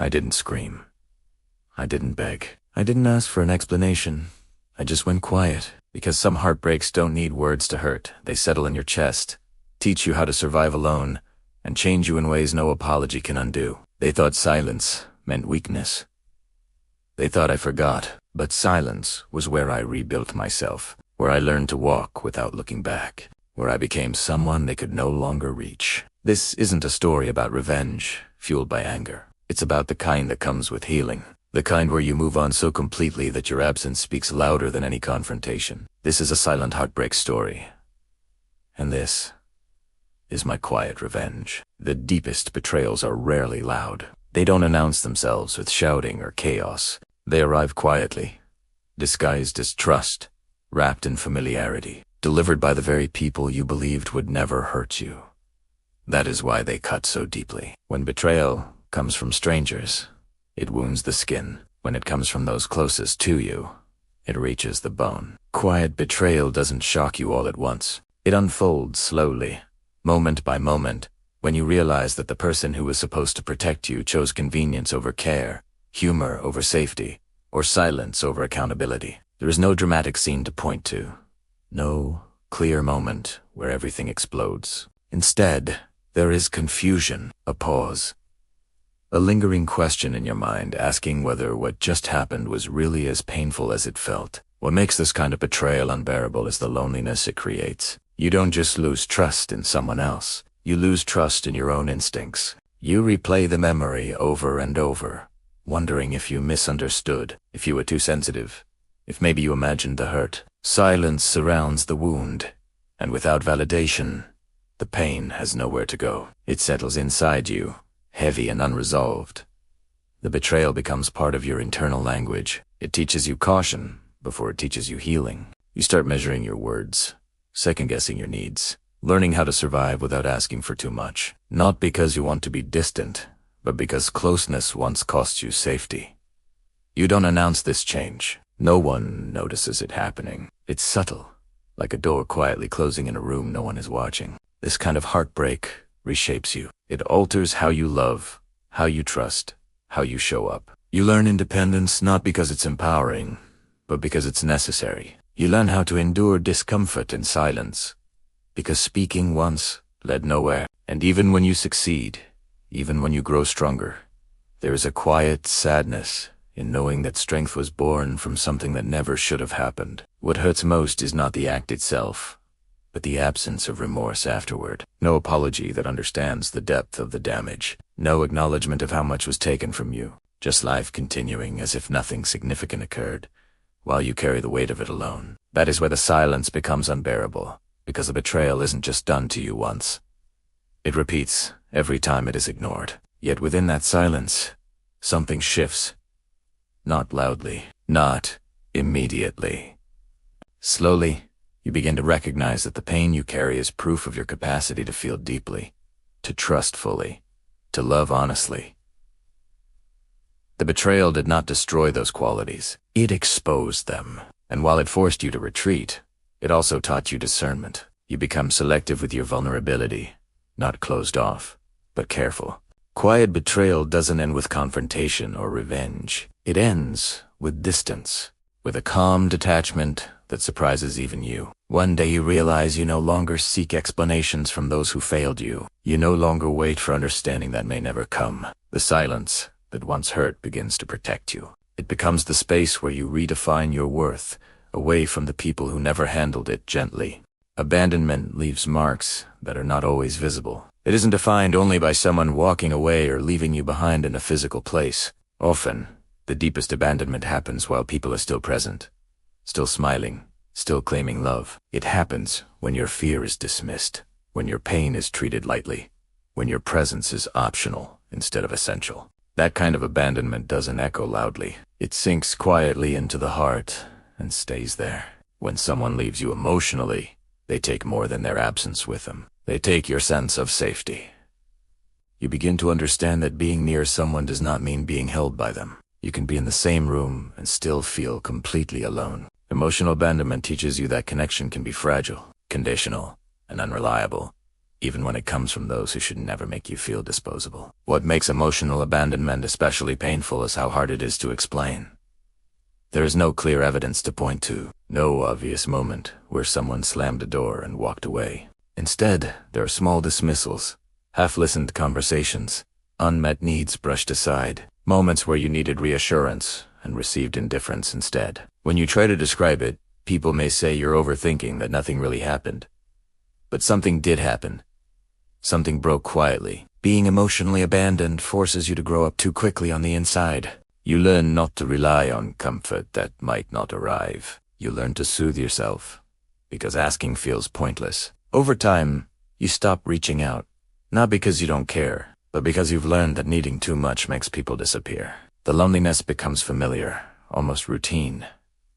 I didn't scream. I didn't beg. I didn't ask for an explanation. I just went quiet, because some heartbreaks don't need words to hurt. They settle in your chest, teach you how to survive alone, and change you in ways no apology can undo. They thought silence meant weakness. They thought I forgot, but silence was where I rebuilt myself, where I learned to walk without looking back, where I became someone they could no longer reach. This isn't a story about revenge, fueled by anger. It's about the kind that comes with healing. The kind where you move on so completely that your absence speaks louder than any confrontation. This is a silent heartbreak story. And this is my quiet revenge. The deepest betrayals are rarely loud. They don't announce themselves with shouting or chaos. They arrive quietly, disguised as trust, wrapped in familiarity, delivered by the very people you believed would never hurt you. That is why they cut so deeply. When betrayal comes from strangers, it wounds the skin. When it comes from those closest to you, it reaches the bone. Quiet betrayal doesn't shock you all at once. It unfolds slowly, moment by moment, when you realize that the person who was supposed to protect you chose convenience over care, humor over safety, or silence over accountability. There is no dramatic scene to point to, no clear moment where everything explodes. Instead, there is confusion, a pause, a lingering question in your mind asking whether what just happened was really as painful as it felt. What makes this kind of betrayal unbearable is the loneliness it creates. You don't just lose trust in someone else. You lose trust in your own instincts. You replay the memory over and over, wondering if you misunderstood, if you were too sensitive, if maybe you imagined the hurt. Silence surrounds the wound, and without validation, the pain has nowhere to go. It settles inside you, heavy and unresolved. The betrayal becomes part of your internal language. It teaches you caution before it teaches you healing. You start measuring your words, second-guessing your needs, learning how to survive without asking for too much. Not because you want to be distant, but because closeness once cost you safety. You don't announce this change. No one notices it happening. It's subtle, like a door quietly closing in a room no one is watching. This kind of heartbreak reshapes you. It alters how you love, how you trust, how you show up. You learn independence not because it's empowering, but because it's necessary. You learn how to endure discomfort in silence, because speaking once led nowhere. And even when you succeed, even when you grow stronger, there is a quiet sadness in knowing that strength was born from something that never should have happened. What hurts most is not the act itself, but the absence of remorse afterward. No apology that understands the depth of the damage. No acknowledgement of how much was taken from you. Just life continuing as if nothing significant occurred, while you carry the weight of it alone. That is where the silence becomes unbearable, because the betrayal isn't just done to you once. It repeats every time it is ignored. Yet within that silence, something shifts. Not loudly, not immediately. Slowly, you begin to recognize that the pain you carry is proof of your capacity to feel deeply, to trust fully, to love honestly. The betrayal did not destroy those qualities. It exposed them. And while it forced you to retreat, it also taught you discernment. You become selective with your vulnerability, not closed off, but careful. Quiet betrayal doesn't end with confrontation or revenge. It ends with distance, with a calm detachment that surprises even you. One day you realize you no longer seek explanations from those who failed you. You no longer wait for understanding that may never come. The silence that once hurt begins to protect you. It becomes the space where you redefine your worth, away from the people who never handled it gently. Abandonment leaves marks that are not always visible. It isn't defined only by someone walking away or leaving you behind in a physical place. Often, the deepest abandonment happens while people are still present, still smiling, still claiming love. It happens when your fear is dismissed, when your pain is treated lightly, when your presence is optional instead of essential. That kind of abandonment doesn't echo loudly. It sinks quietly into the heart and stays there. When someone leaves you emotionally, they take more than their absence with them. They take your sense of safety. You begin to understand that being near someone does not mean being held by them. You can be in the same room and still feel completely alone. Emotional abandonment teaches you that connection can be fragile, conditional, and unreliable. even when it comes from those who should never make you feel disposable. What makes emotional abandonment especially painful is how hard it is to explain. There is no clear evidence to point to, no obvious moment where someone slammed a door and walked away. Instead, there are small dismissals, half-listened conversations, unmet needs brushed aside, moments where you needed reassurance and received indifference instead. When you try to describe it, people may say you're overthinking, that nothing really happened. But something did happen. Something broke quietly. Being emotionally abandoned forces you to grow up too quickly on the inside. You learn not to rely on comfort that might not arrive. You learn to soothe yourself, because asking feels pointless. Over time, you stop reaching out, not because you don't care, but because you've learned that needing too much makes people disappear. The loneliness becomes familiar, almost routine,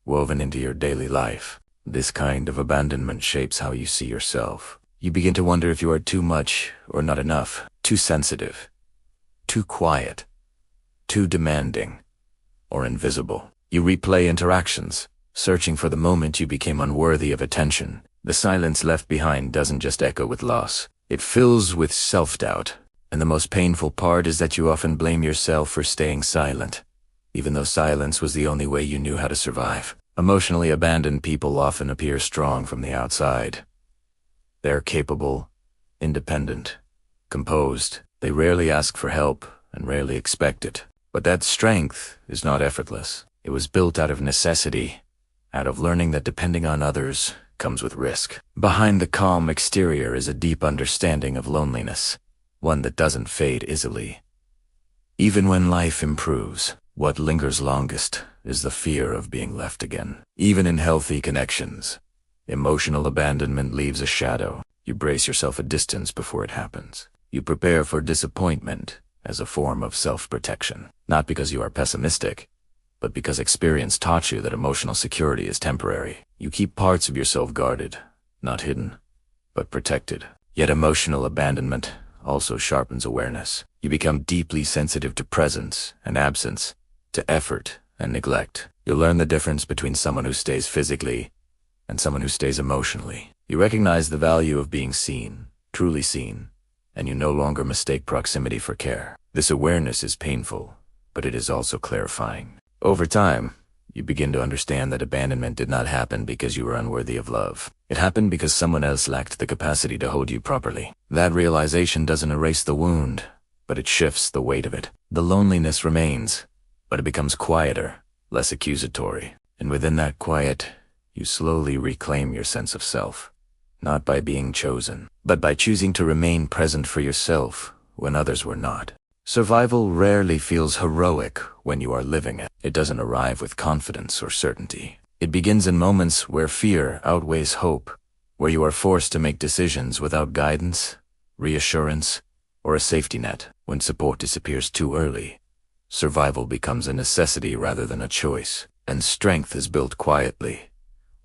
woven into your daily life. This kind of abandonment shapes how you see yourself. You begin to wonder if you are too much or not enough, too sensitive, too quiet, too demanding, or invisible. You replay interactions, searching for the moment you became unworthy of attention. The silence left behind doesn't just echo with loss. It fills with self-doubt. And the most painful part is that you often blame yourself for staying silent, even though silence was the only way you knew how to survive. Emotionally abandoned people often appear strong from the outside. They're capable, independent, composed. They rarely ask for help and rarely expect it. But that strength is not effortless. It was built out of necessity, out of learning that depending on others comes with risk. Behind the calm exterior is a deep understanding of loneliness, one that doesn't fade easily. Even when life improves, what lingers longest is the fear of being left again. Even in healthy connections, emotional abandonment leaves a shadow. You brace yourself at distance before it happens. You prepare for disappointment as a form of self-protection, not because you are pessimistic, but because experience taught you that emotional security is temporary. You keep parts of yourself guarded, not hidden, but protected. Yet emotional abandonment also sharpens awareness. You become deeply sensitive to presence and absence, to effort and neglect. You learn the difference between someone who stays physically and someone who stays emotionally. You recognize the value of being seen, truly seen, and you no longer mistake proximity for care. This awareness is painful, but it is also clarifying. Over time, you begin to understand that abandonment did not happen because you were unworthy of love. It happened because someone else lacked the capacity to hold you properly. That realization doesn't erase the wound, but it shifts the weight of it. The loneliness remains, but it becomes quieter, less accusatory. And within that quiet, you slowly reclaim your sense of self. Not by being chosen, but by choosing to remain present for yourself when others were not. Survival rarely feels heroic when you are living it. It doesn't arrive with confidence or certainty. It begins in moments where fear outweighs hope, where you are forced to make decisions without guidance, reassurance, or a safety net. When support disappears too early, survival becomes a necessity rather than a choice, and strength is built quietly,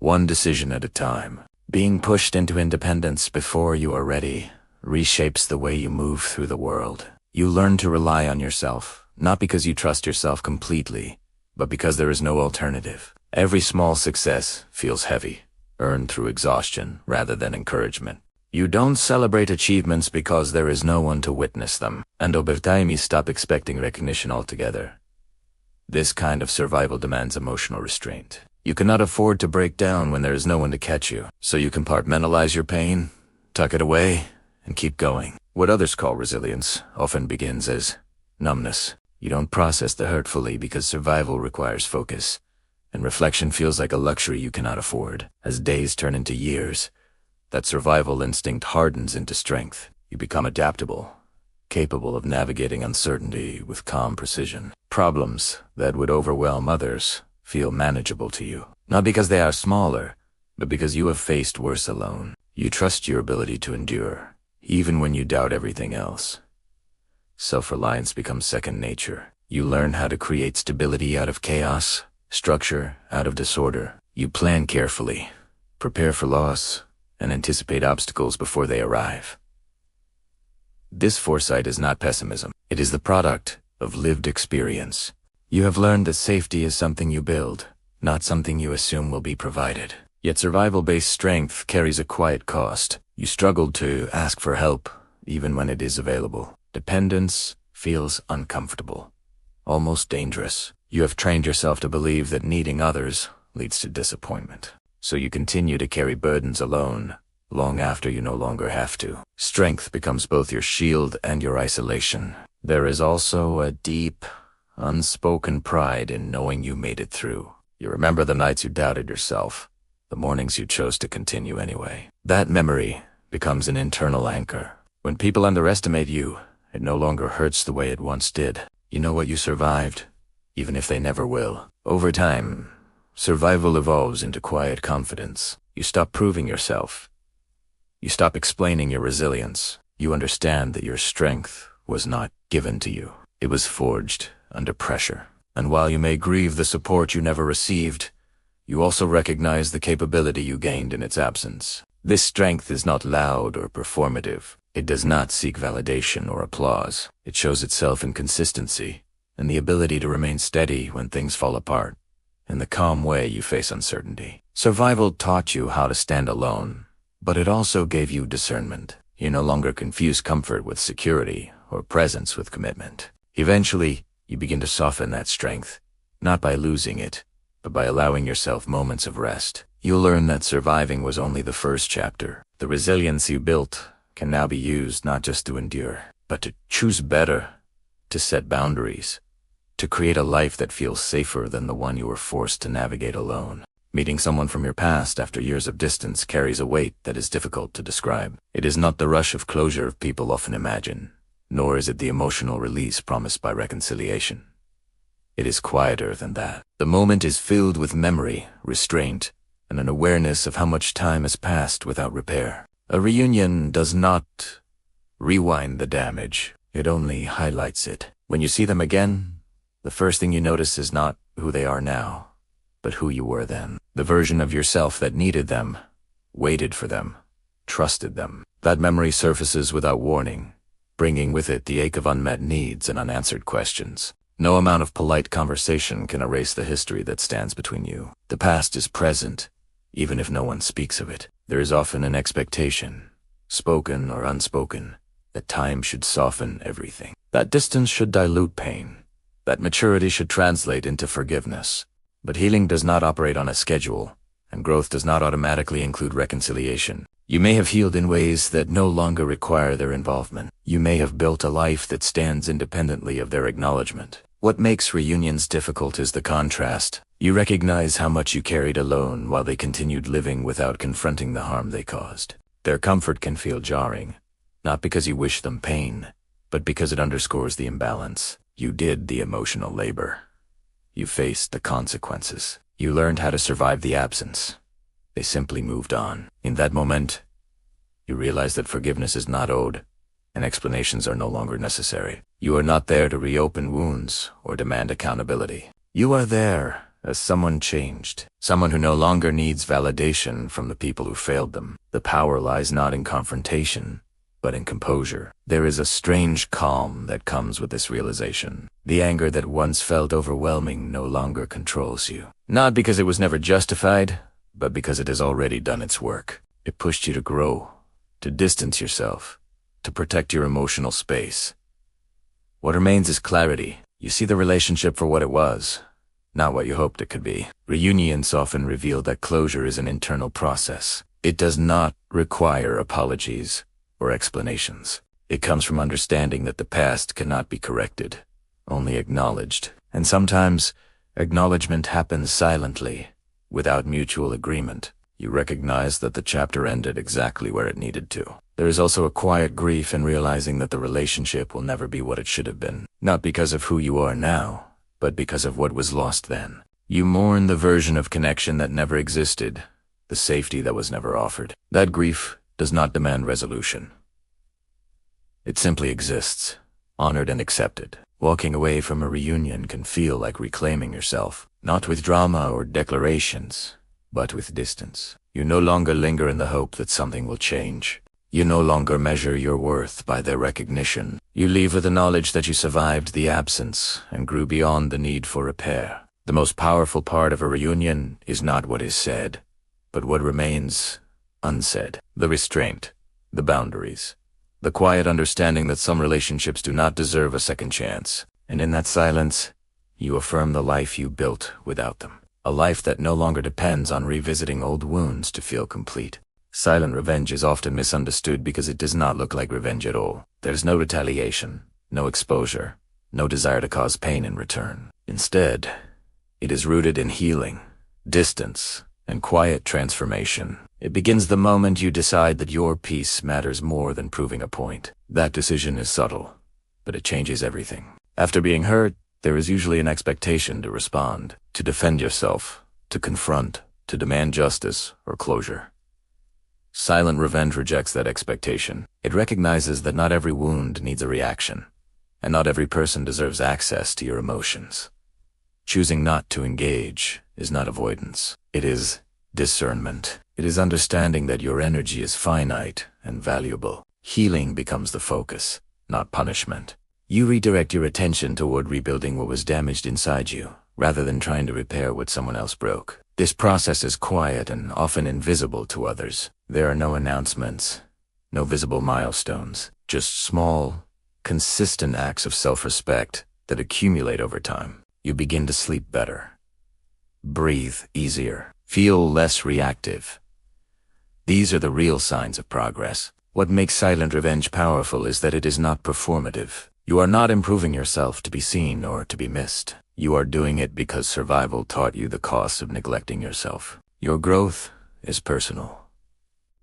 one decision at a time. Being pushed into independence before you are ready reshapes the way you move through the world. You learn to rely on yourself, not because you trust yourself completely, but because there is no alternative. Every small success feels heavy, earned through exhaustion rather than encouragement. You don't celebrate achievements because there is no one to witness them, and over time you stop expecting recognition altogether. This kind of survival demands emotional restraint. You cannot afford to break down when there is no one to catch you, so you compartmentalize your pain, tuck it away, and keep going. What others call resilience often begins as numbness. You don't process the hurt fully because survival requires focus, and reflection feels like a luxury you cannot afford. As days turn into years, that survival instinct hardens into strength. You become adaptable, capable of navigating uncertainty with calm precision. Problems that would overwhelm others feel manageable to you, not because they are smaller, but because you have faced worse alone. You trust your ability to endure, even when you doubt everything else. Self-reliance becomes second nature. You learn how to create stability out of chaos, structure out of disorder. You plan carefully, prepare for loss, and anticipate obstacles before they arrive. This foresight is not pessimism. It is the product of lived experience. You have learned that safety is something you build, not something you assume will be provided. Yet survival-based strength carries a quiet cost. You struggle to ask for help, even when it is available. Dependence feels uncomfortable, almost dangerous. You have trained yourself to believe that needing others leads to disappointment. So you continue to carry burdens alone, long after you no longer have to. Strength becomes both your shield and your isolation. There is also a deep, unspoken pride in knowing you made it through. You remember the nights you doubted yourself, the mornings you chose to continue anyway. That memory becomes an internal anchor. When people underestimate you, it no longer hurts the way it once did. You know what you survived, even if they never will. Over time, survival evolves into quiet confidence. You stop proving yourself. You stop explaining your resilience. You understand that your strength was not given to you. It was forged under pressure. And while you may grieve the support you never received, you also recognize the capability you gained in its absence. This strength is not loud or performative. It does not seek validation or applause. It shows itself in consistency and the ability to remain steady when things fall apart, in the calm way you face uncertainty. Survival taught you how to stand alone, but it also gave you discernment. You no longer confuse comfort with security or presence with commitment. Eventually, you begin to soften that strength, not by losing it, but by allowing yourself moments of rest. You'll learn that surviving was only the first chapter. The resilience you built can now be used not just to endure, but to choose better, to set boundaries, to create a life that feels safer than the one you were forced to navigate alone. Meeting someone from your past after years of distance carries a weight that is difficult to describe. It is not the rush of closure people often imagine, nor is it the emotional release promised by reconciliation. It is quieter than that. The moment is filled with memory, restraint, and an awareness of how much time has passed without repair. A reunion does not rewind the damage. It only highlights it. When you see them again, the first thing you notice is not who they are now, but who you were then. The version of yourself that needed them, waited for them, trusted them. That memory surfaces without warning, bringing with it the ache of unmet needs and unanswered questions. No amount of polite conversation can erase the history that stands between you. The past is present, even if no one speaks of it. There is often an expectation, spoken or unspoken, that time should soften everything. That distance should dilute pain. That maturity should translate into forgiveness. But healing does not operate on a schedule, and growth does not automatically include reconciliation. You may have healed in ways that no longer require their involvement. You may have built a life that stands independently of their acknowledgement. What makes reunions difficult is the contrast. You recognize how much you carried alone while they continued living without confronting the harm they caused. Their comfort can feel jarring, not because you wish them pain, but because it underscores the imbalance. You did the emotional labor. You faced the consequences. You learned how to survive the absence. They simply moved on. In that moment, you realize that forgiveness is not owed, and explanations are no longer necessary. You are not there to reopen wounds or demand accountability. You are there as someone changed, someone who no longer needs validation from the people who failed them. The power lies not in confrontation, but in composure. There is a strange calm that comes with this realization. The anger that once felt overwhelming no longer controls you. Not because it was never justified, but because it has already done its work. It pushed you to grow, to distance yourself, to protect your emotional space. What remains is clarity. You see the relationship for what it was, not what you hoped it could be. Reunions often reveal that closure is an internal process. It does not require apologies or explanations. It comes from understanding that the past cannot be corrected, only acknowledged. And sometimes, acknowledgement happens silently, without mutual agreement. You recognize that the chapter ended exactly where it needed to. There is also a quiet grief in realizing that the relationship will never be what it should have been. Not because of who you are now, but because of what was lost then. You mourn the version of connection that never existed, the safety that was never offered. That grief does not demand resolution. It simply exists, honored and accepted. Walking away from a reunion can feel like reclaiming yourself, not with drama or declarations, but with distance. You no longer linger in the hope that something will change. You no longer measure your worth by their recognition. You leave with the knowledge that you survived the absence and grew beyond the need for repair. The most powerful part of a reunion is not what is said, but what remains unsaid. The restraint, The boundaries. The quiet understanding that some relationships do not deserve a second chance. And in that silence, you affirm the life you built without them. A life that no longer depends on revisiting old wounds to feel complete. Silent revenge is often misunderstood because it does not look like revenge at all. There's no retaliation, no exposure, no desire to cause pain in return. Instead, it is rooted in healing, distance, and quiet transformation. It begins the moment you decide that your peace matters more than proving a point. That decision is subtle, but it changes everything. After being hurt, there is usually an expectation to respond, to defend yourself, to confront, to demand justice or closure. Silent revenge rejects that expectation. It recognizes that not every wound needs a reaction, and not every person deserves access to your emotions. Choosing not to engage is not avoidance. It is discernment. It is understanding that your energy is finite and valuable. Healing becomes the focus, not punishment. You redirect your attention toward rebuilding what was damaged inside you, rather than trying to repair what someone else broke. This process is quiet and often invisible to others. There are no announcements, no visible milestones, just small, consistent acts of self-respect that accumulate over time. You begin to sleep better, breathe easier, feel less reactive. These are the real signs of progress. What makes silent revenge powerful is that it is not performative. You are not improving yourself to be seen or to be missed. You are doing it because survival taught you the cost of neglecting yourself. Your growth is personal.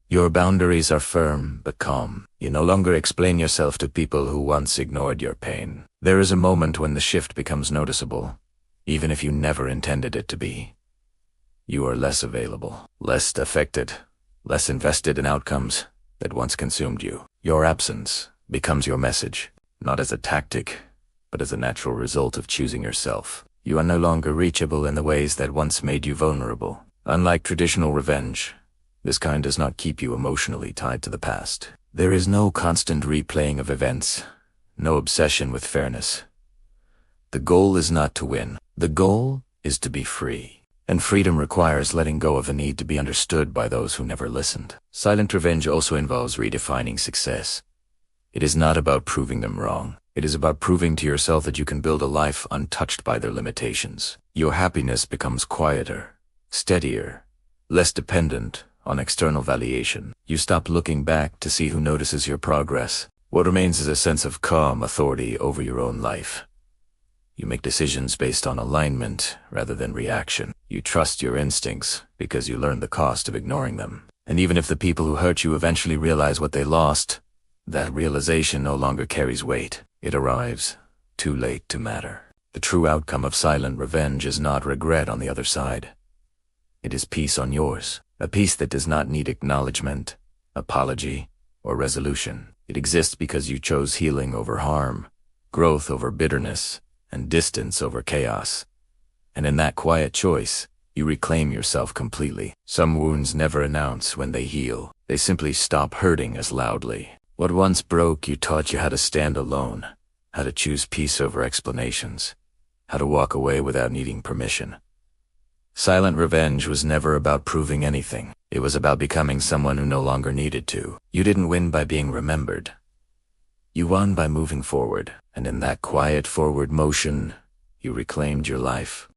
Your boundaries are firm but calm. You no longer explain yourself to people who once ignored your pain. There is a moment when the shift becomes noticeable, even if you never intended it to be. You are less available, less affected, less invested in outcomes that once consumed you. Your absence becomes your message, not as a tactic, but as a natural result of choosing yourself. You are no longer reachable in the ways that once made you vulnerable. Unlike traditional revenge, this kind does not keep you emotionally tied to the past. There is no constant replaying of events, no obsession with fairness. The goal is not to win. The goal is to be free. And freedom requires letting go of the need to be understood by those who never listened. Silent revenge also involves redefining success. It is not about proving them wrong. It is about proving to yourself that you can build a life untouched by their limitations. Your happiness becomes quieter, steadier, less dependent on external validation. You stop looking back to see who notices your progress. What remains is a sense of calm authority over your own life. You make decisions based on alignment rather than reaction. You trust your instincts because you learned the cost of ignoring them. And even if the people who hurt you eventually realize what they lost, that realization no longer carries weight. It arrives too late to matter. The true outcome of silent revenge is not regret on the other side. It is peace on yours. A peace that does not need acknowledgement, apology, or resolution. It exists because you chose healing over harm, growth over bitterness, and distance over chaos. And in that quiet choice, you reclaim yourself completely. Some wounds never announce when they heal. They simply stop hurting as loudly. What once broke you taught you how to stand alone, how to choose peace over explanations, how to walk away without needing permission. Silent revenge was never about proving anything. It was about becoming someone who no longer needed to. You didn't win by being remembered. You won by moving forward, and in that quiet forward motion, you reclaimed your life.